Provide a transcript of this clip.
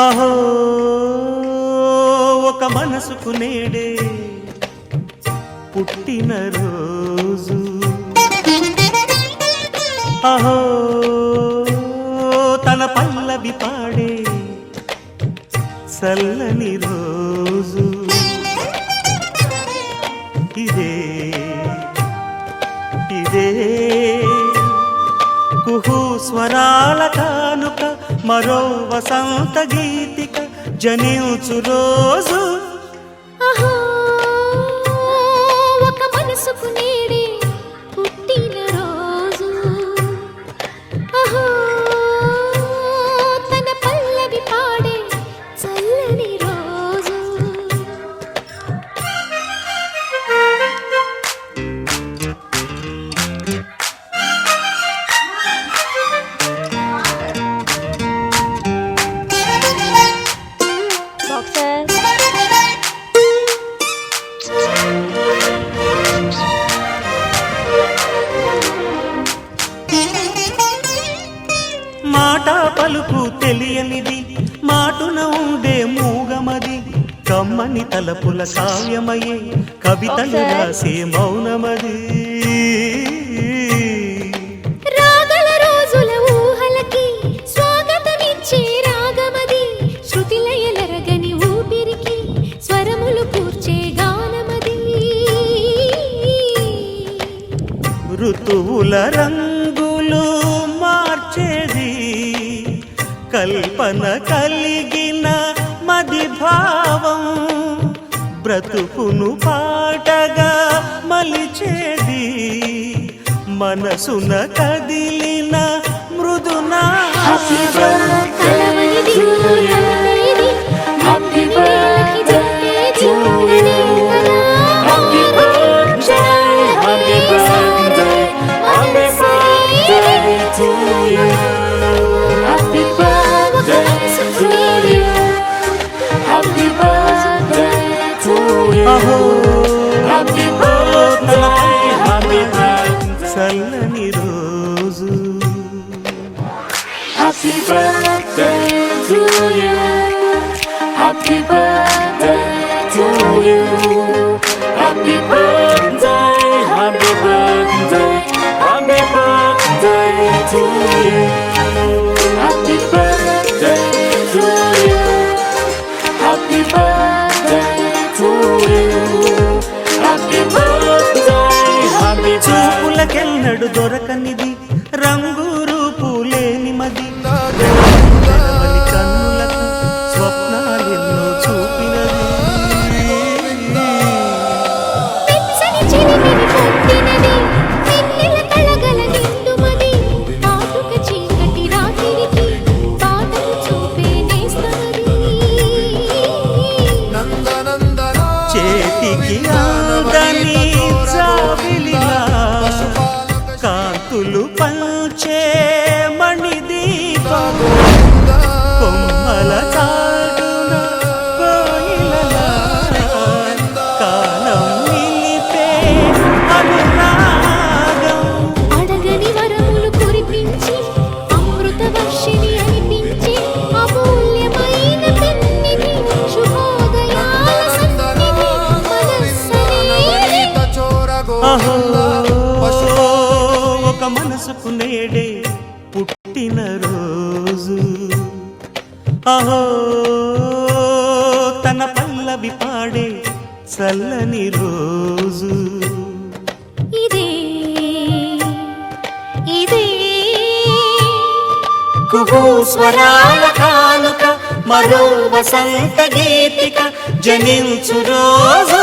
అహో ఒక మనసుకు నేడే పుట్టిన రోజు, అహో తన పల్లవి పాడే చల్లని రోజు, ఇదే ఇదే కుహు స్వరాల కానుక, మరో వసంత గీతిక జనించు రోజు. అహో ఒక మనసుకు నేడే పుట్టిన రోజు, అహో తన పల్లవి పాడే చల్లని రోజు. మాట పలుకు తెలియనిది, మాటున ఉండే మూగమది, కమ్మని తలపుల కావ్యమయే కవితలు రాసే మౌనమది. రాగల రోజుల ఊహలకి స్వాగతమిచ్చే రాగమది, శృతిలయలరగని ఊపిరికి స్వరములు కూర్చే గానమది. ఋతువుల రంగులు మార్చేది, కల్పన కలిగిన మది భావం, బ్రతుకును పాటగా మలిచేది, మనసున కదిలిన మృదునాదం. అహో చల్లని రోజు. Happy birthday to you. Happy birthday to you. Happy birthday, happy birthday, happy birthday to you. Happy birthday to you. Happy birthday to you. Happy birthday, happy birthday. చూపులకెన్నడు దొరకనిది, రంగు రూపు లేని మది, కన్నులకు స్వప్నాలెన్నో చూపినది. పెచ్చని చిలిమిని పొందినది, వెన్నెల కళగల నిండుమది, కాటుక చీకటి రాత్రికి బాటలు చూపే నేస్తమది. చేతికి అందని జాబిలిలా కాంతులు పంచే మణిదీపం, కొమ్మల చాటున కోయిలలా కాలం నిలిపే అనురాగం. అడగని వరములు కురిపించి అమృత వర్షిణి అనిపించే అమూల్యమైన పెన్నిధి, శుభోదయాల సన్నిధి, మనస్సనేది. అహో ఒక మనసుకు నేడే పుట్టిన రోజు, అహో తన పల్లవి పాడే చల్లని రోజు, ఇదే ఇదే కుహు స్వరాల కానుక, మరో వసంత గీతిక జనించు రోజు.